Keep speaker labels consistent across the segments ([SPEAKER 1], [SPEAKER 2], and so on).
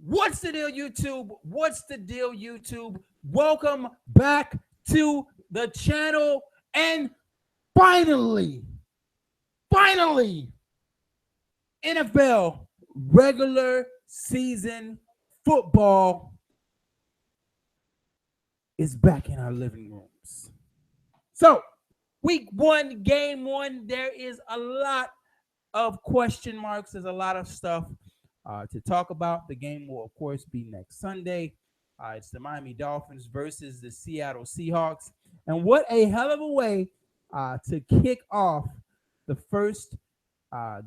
[SPEAKER 1] What's the deal, YouTube? What's the deal, YouTube? Welcome back to the channel. And finally, finally, NFL regular season football is back in our living rooms. So, week one, game one, there is a lot of question marks. There's a lot of stuff to talk about. The game will, of course, be next Sunday. It's the Miami Dolphins versus the Seattle Seahawks. And what a hell of a way to kick off the first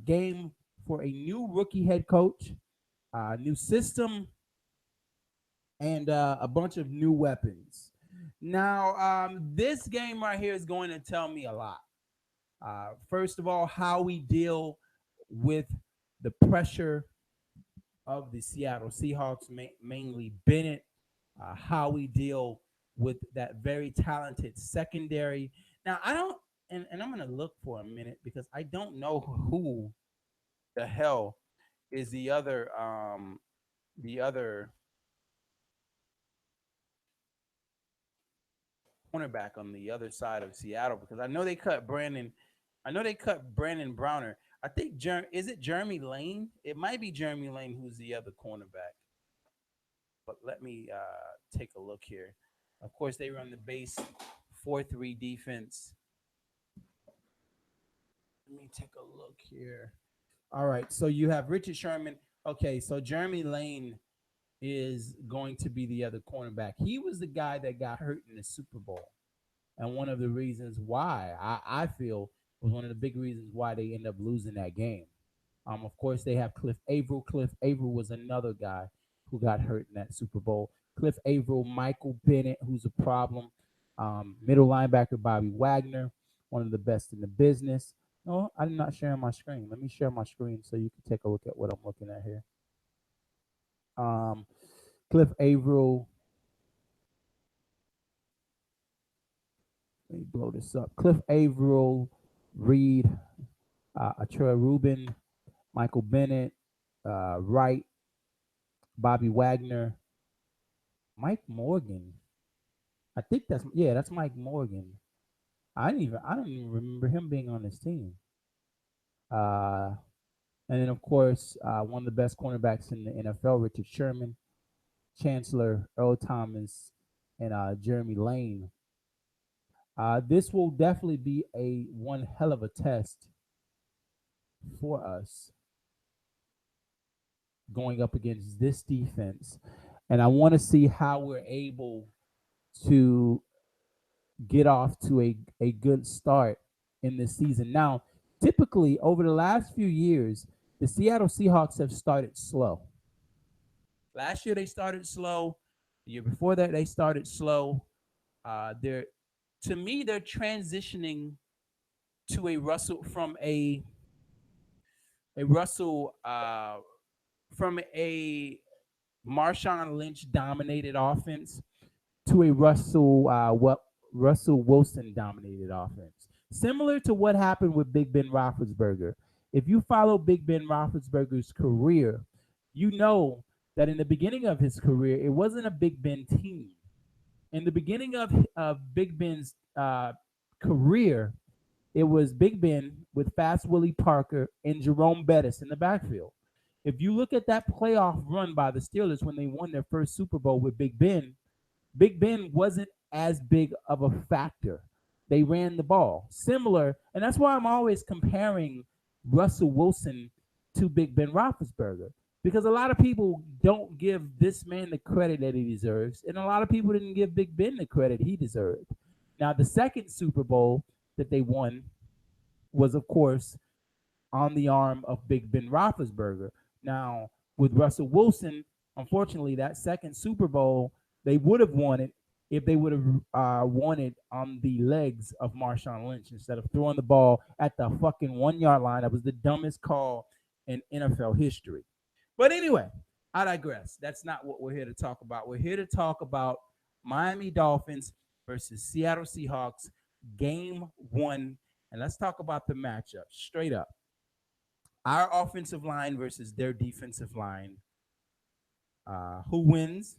[SPEAKER 1] game for a new rookie head coach, new system, and a bunch of new weapons. Now, this game right here is going to tell me a lot. First of all, how we deal with the pressure of the Seattle Seahawks, mainly Bennett, how we deal with that very talented secondary. Now, I don't, and I'm going to look for a minute because I don't know who the hell is the other cornerback on the other side of Seattle because I know they cut Brandon Browner. I think is it Jeremy Lane? It might be Jeremy Lane who's the other cornerback. But let me take a look here. Of course, they run the base 4-3 defense. Let me take a look here. All right, so you have Richard Sherman. Okay, so Jeremy Lane is going to be the other cornerback. He was the guy that got hurt in the Super Bowl. And one of the reasons why I feel was one of the big reasons why they end up losing that game. Of course, they have Cliff Averill. Cliff Averill was another guy who got hurt in that Super Bowl. Cliff Averill, Michael Bennett, who's a problem. Middle linebacker Bobby Wagner, one of the best in the business. No, I'm not sharing my screen. Let me share my screen so you can take a look at what I'm looking at here. Um, Cliff Averill. Let me blow this up. Cliff Averill, Reed, Atrell Rubin, Michael Bennett, Wright, Bobby Wagner, Mike Morgan. I think that's Mike Morgan. I don't even remember him being on this team. Uh, and then of course one of the best cornerbacks in the NFL, Richard Sherman, Chancellor, Earl Thomas, and Jeremy Lane. This will definitely be a one hell of a test for us going up against this defense. And I want to see how we're able to get off to a good start in this season. Now, typically over the last few years, the Seattle Seahawks have started slow. Last year they started slow. The year before that they started slow. They're to me they're transitioning to a Russell from a Russell from a Marshawn Lynch dominated offense to a Russell Wilson dominated offense. Similar to what happened with Big Ben Roethlisberger. If you follow Big Ben Roethlisberger's career, you know that in the beginning of his career, it wasn't a Big Ben team. In the beginning of Big Ben's career, it was Big Ben with Fast Willie Parker and Jerome Bettis in the backfield. If you look at that playoff run by the Steelers when they won their first Super Bowl with Big Ben wasn't as big of a factor. They ran the ball. Similar, and that's why I'm always comparing Russell Wilson to Big Ben Roethlisberger. Because a lot of people don't give this man the credit that he deserves, and a lot of people didn't give Big Ben the credit he deserved. Now, the second Super Bowl that they won was, of course, on the arm of Big Ben Roethlisberger. Now, with Russell Wilson, unfortunately, that second Super Bowl, they would have won it if they would have won it on the legs of Marshawn Lynch instead of throwing the ball at the fucking 1 yard line. That was the dumbest call in NFL history. But anyway, I digress. That's not what we're here to talk about. We're here to talk about Miami Dolphins versus Seattle Seahawks, game one. And let's talk about the matchup straight up. Our offensive line versus their defensive line. Who wins?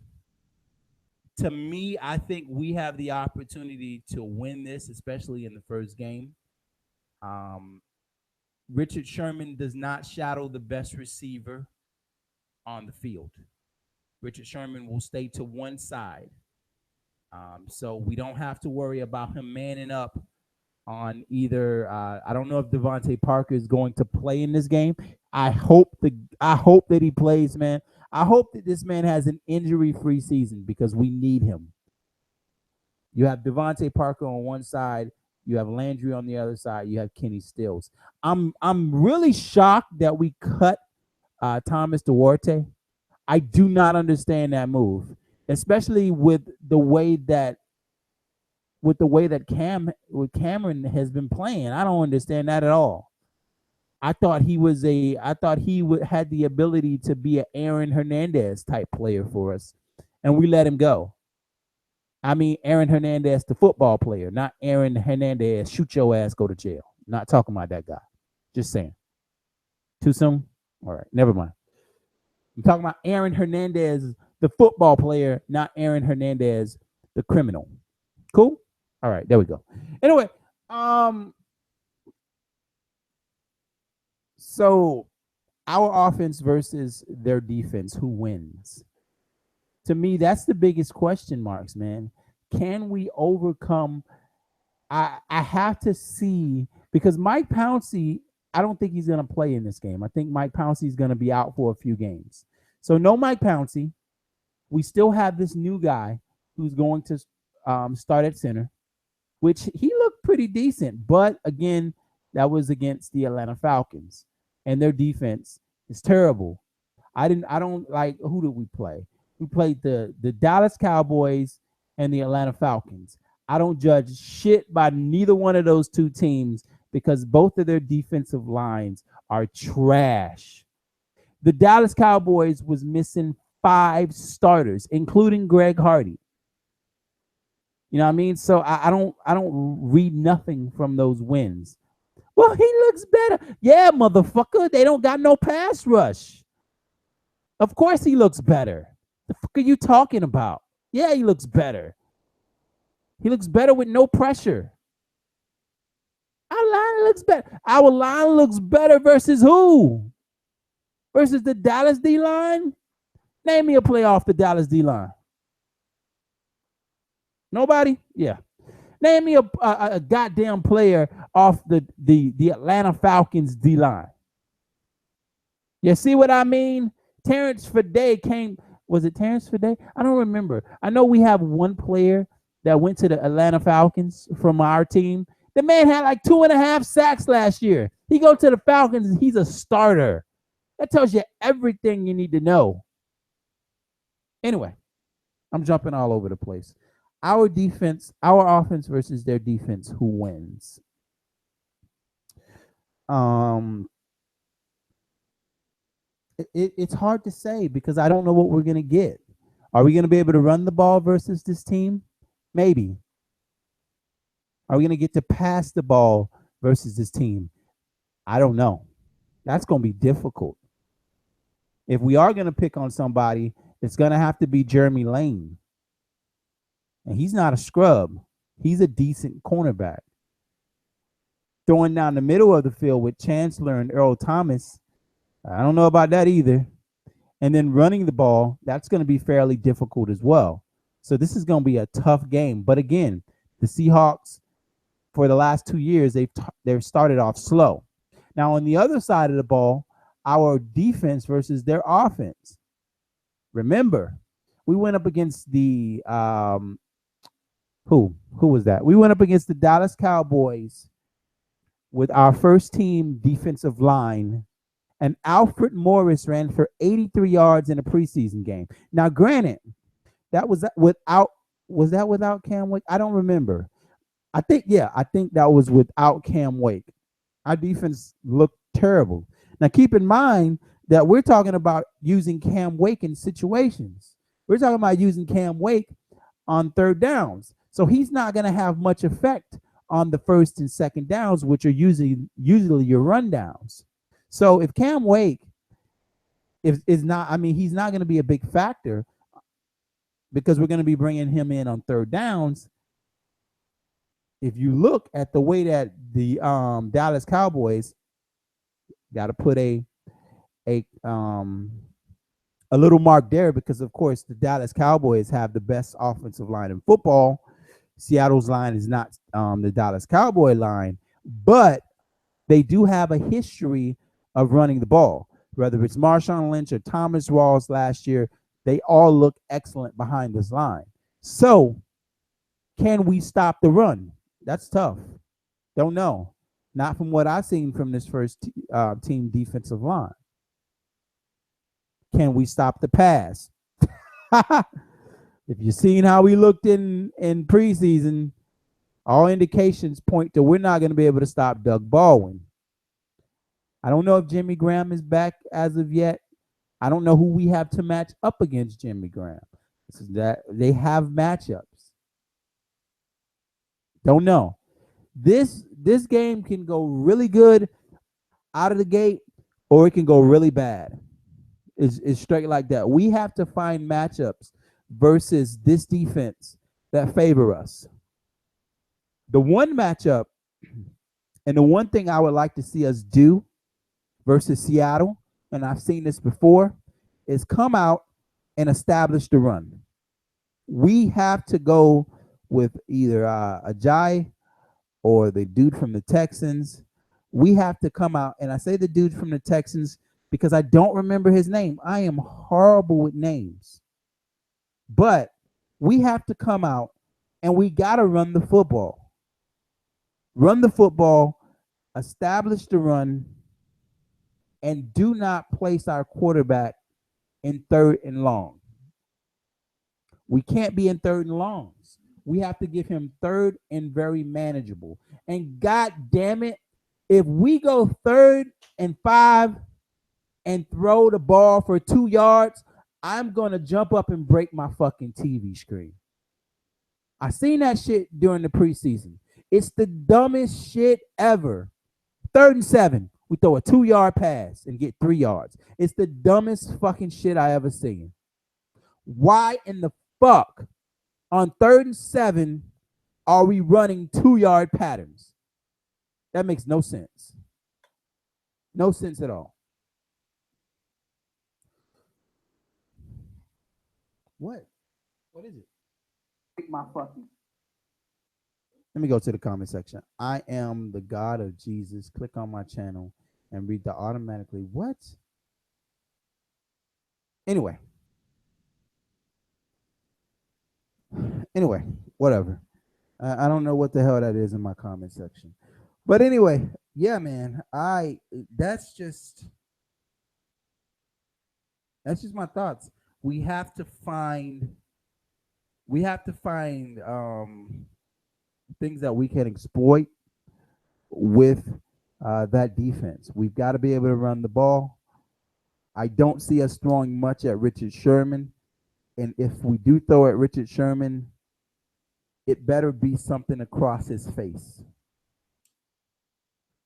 [SPEAKER 1] To me, I think we have the opportunity to win this, especially in the first game. Um, Richard Sherman does not shadow the best receiver on the field. Richard Sherman will stay to one side. So we don't have to worry about him manning up on either. I don't know if Devontae Parker is going to play in this game. I hope that he plays, man. I hope that this man has an injury-free season because we need him. You have Devontae Parker on one side, you have Landry on the other side, you have Kenny Stills. I'm really shocked that we cut Thomas Duarte. I do not understand that move, especially with the way that Cameron has been playing. I don't understand that at all. I thought had the ability to be an Aaron Hernandez type player for us, and we let him go. I mean, Aaron Hernandez, the football player, not Aaron Hernandez, shoot your ass, go to jail. Not talking about that guy. Just saying. Too soon? All right, never mind. I'm talking about Aaron Hernandez, the football player, not Aaron Hernandez, the criminal. Cool? All right, there we go. Anyway, so our offense versus their defense, who wins? To me, that's the biggest question marks, man. Can we overcome? I have to see, because Mike Pouncey, I don't think he's going to play in this game. I think Mike Pouncey is going to be out for a few games. So no Mike Pouncey. We still have this new guy who's going to start at center, which he looked pretty decent. But again, that was against the Atlanta Falcons, and their defense is terrible. I don't like, who did we play? We played the Dallas Cowboys and the Atlanta Falcons. I don't judge shit by neither one of those two teams because both of their defensive lines are trash. The Dallas Cowboys was missing 5 starters, including Greg Hardy. You know what I mean? So I don't read nothing from those wins. Well, he looks better. Yeah, motherfucker. They don't got no pass rush. Of course he looks better. The fuck are you talking about? Yeah, he looks better. He looks better with no pressure. Our line looks better. Our line looks better versus who? Versus the Dallas D-line? Name me a play off the Dallas D-line. Nobody? Yeah. Name me a goddamn player off the Atlanta Falcons D-line. You see what I mean? Terrence Fede came. Was it Terrence Fede? I don't remember. I know we have one player that went to the Atlanta Falcons from our team. The man had like 2.5 sacks last year. He goes to the Falcons and he's a starter. That tells you everything you need to know. Anyway, I'm jumping all over the place. Our defense, our offense versus their defense, who wins? It's hard to say because I don't know what we're going to get. Are we going to be able to run the ball versus this team? Maybe. Are we going to get to pass the ball versus this team? I don't know. That's going to be difficult. If we are going to pick on somebody, it's going to have to be Jeremy Lane. And he's not a scrub. He's a decent cornerback. Throwing down the middle of the field with Chancellor and Earl Thomas, I don't know about that either. And then running the ball, that's going to be fairly difficult as well. So this is going to be a tough game. But again, the Seahawks, for the last 2 years, they've started off slow. Now, on the other side of the ball, our defense versus their offense. Remember, we went up against the who was that? We went up against the Dallas Cowboys with our first team defensive line, and Alfred Morris ran for 83 yards in a preseason game. Now, granted, that was without Cam Wake? I don't remember. I think that was without Cam Wake. Our defense looked terrible. Now, keep in mind that we're talking about using Cam Wake in situations. We're talking about using Cam Wake on third downs. So he's not going to have much effect on the first and second downs, which are usually your run downs. So if Cam Wake if is not, I mean, he's not going to be a big factor because we're going to be bringing him in on third downs. If you look at the way that the Dallas Cowboys got to put a a little mark there, because of course the Dallas Cowboys have the best offensive line in football. Seattle's line is not the Dallas Cowboy line, but they do have a history of running the ball. Whether it's Marshawn Lynch or Thomas Rawls last year, they all look excellent behind this line. So, can we stop the run? That's tough. Don't know. Not from what I've seen from this first team defensive line. Can we stop the pass? If you've seen how we looked in preseason, all indications point to we're not going to be able to stop Doug Baldwin. I don't know if Jimmy Graham is back as of yet. I don't know who we have to match up against Jimmy Graham. This is that they have matchups. Don't know. This game can go really good out of the gate, or it can go really bad. It's straight like that. We have to find matchups versus this defense that favor us. The one matchup and the one thing I would like to see us do versus Seattle, and I've seen this before, is come out and establish the run. We have to go with either Ajayi or the dude from the Texans. We have to come out, and I say the dude from the Texans because I don't remember his name. I am horrible with names. But we have to come out, and we got to run the football. Run the football, establish the run, and do not place our quarterback in third and long. We can't be in third and longs. We have to give him third and very manageable. And God damn it, if we go 3rd and 5 and throw the ball for 2 yards, I'm going to jump up and break my fucking TV screen. I seen that shit during the preseason. It's the dumbest shit ever. 3rd and 7, we throw a 2-yard pass and get 3 yards. It's the dumbest fucking shit I ever seen. Why in the fuck on 3rd and 7 are we running 2-yard patterns? That makes no sense. No sense at all. What? What is it? My fucking. Let me go to the comment section. I am the God of Jesus. Click on my channel and read the automatically. What? Anyway, whatever. I don't know what the hell that is in my comment section. But anyway, yeah, man. That's just my thoughts. We have to find things that we can exploit with that defense. We've got to be able to run the ball. I don't see us throwing much at Richard Sherman. And if we do throw at Richard Sherman, it better be something across his face.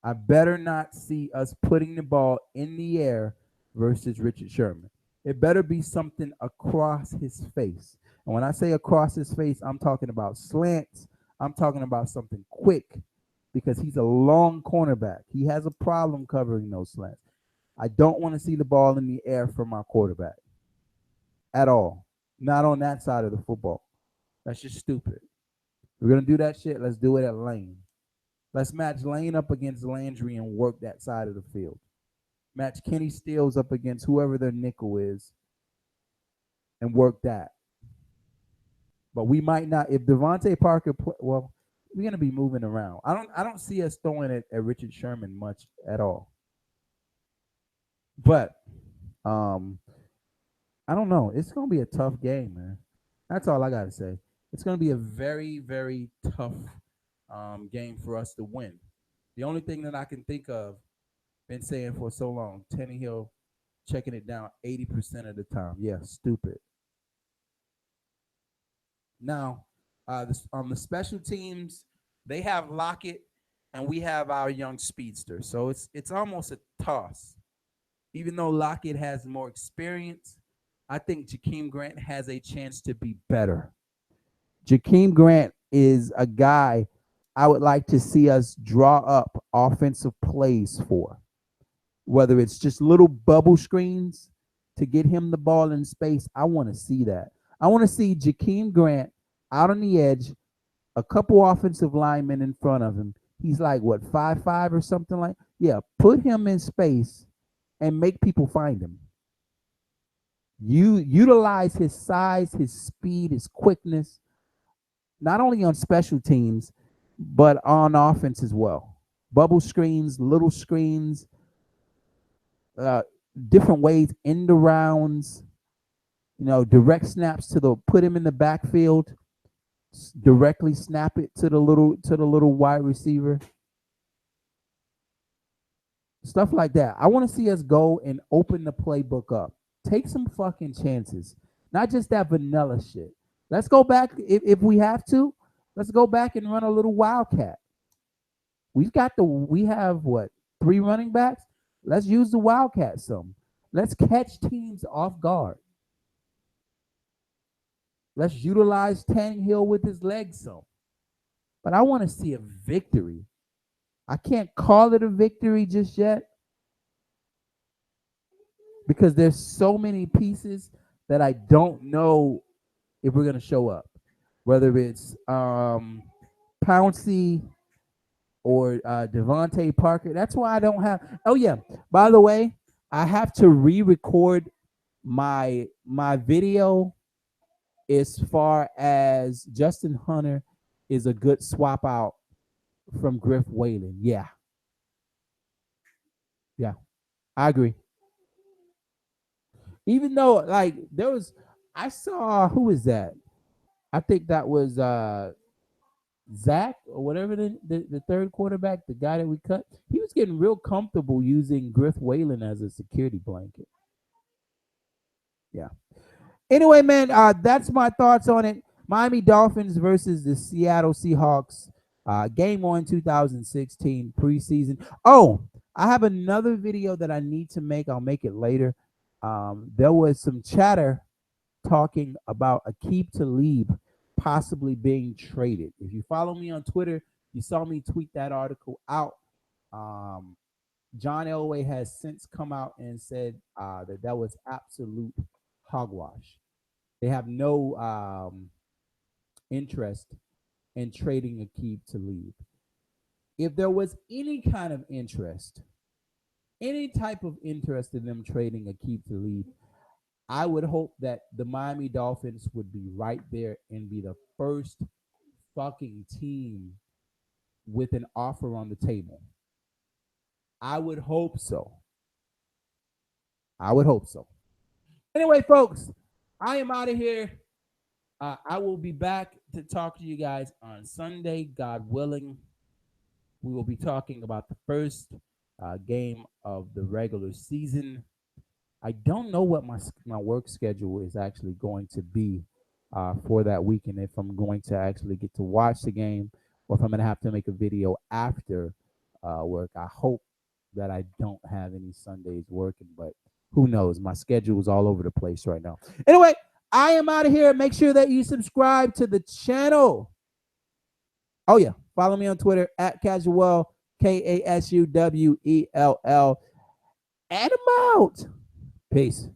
[SPEAKER 1] I better not see us putting the ball in the air versus Richard Sherman. It better be something across his face. And when I say across his face, I'm talking about slants. I'm talking about something quick, because he's a long cornerback. He has a problem covering those slants. I don't want to see the ball in the air from our quarterback at all. Not on that side of the football. That's just stupid. We're going to do that shit. Let's do it at Lane. Let's match Lane up against Landry and work that side of the field. Match Kenny Stills up against whoever their nickel is and work that. But we might not. If Devontae Parker, we're going to be moving around. I don't see us throwing it at Richard Sherman much at all. But I don't know. It's going to be a tough game, man. That's all I got to say. It's going to be a very, very tough game for us to win. The only thing that I can think of, been saying for so long, Tannehill checking it down 80% of the time. Yeah, stupid. Now, on the special teams, they have Lockett, and we have our young speedster. So it's almost a toss. Even though Lockett has more experience, I think Jakeem Grant has a chance to be better. Jakeem Grant is a guy I would like to see us draw up offensive plays for, whether it's just little bubble screens to get him the ball in space. I want to see that. I want to see Jakeem Grant out on the edge, a couple offensive linemen in front of him. He's like, what, 5'5" or something like? Yeah, put him in space and make people find him. You utilize his size, his speed, his quickness, not only on special teams, but on offense as well. Bubble screens, little screens, different ways, end arounds, direct snaps put him in the backfield, directly snap it to the little wide receiver. Stuff like that. I want to see us go and open the playbook up. Take some fucking chances. Not just that vanilla shit. Let's go back, if we have to, let's go back and run a little wildcat. We have what, 3 running backs? Let's use the wildcat some. Let's catch teams off guard. Let's utilize Tannehill with his legs some. But I want to see a victory. I can't call it a victory just yet because there's so many pieces that I don't know if we're going to show up. Whether it's Pouncey or Devontae Parker. That's why I don't have. Oh yeah, by the way, I have to re-record my video as far as Justin Hunter is a good swap out from Griff Whalen. Yeah, I agree. Even though like I saw, who is that? I think that was Zach or whatever the third quarterback, the guy that we cut. He was getting real comfortable using Griff Whalen as a security blanket. Yeah. Anyway, man, that's my thoughts on it. Miami Dolphins versus the Seattle Seahawks. Game 1, 2016 preseason. Oh, I have another video that I need to make. I'll make it later. There was some chatter talking about Aqib Talib possibly being traded. If you follow me on Twitter, you saw me tweet that article out. John Elway has since come out and said that was absolute hogwash. They have no interest in trading Aqib Talib. If there was any kind of interest, any type of interest in them trading Aqib Talib, I would hope that the Miami Dolphins would be right there and be the first fucking team with an offer on the table. I would hope so. Anyway, folks, I am out of here. I will be back to talk to you guys on Sunday, God willing. We will be talking about the first game of the regular season. I don't know what my work schedule is actually going to be for that weekend, if I'm going to actually get to watch the game or if I'm going to have to make a video after work. I hope that I don't have any Sundays working, but who knows? My schedule is all over the place right now. Anyway, I am out of here. Make sure that you subscribe to the channel. Oh, yeah. Follow me on Twitter at Casuwell, Kasuwell. And I'm out. Peace.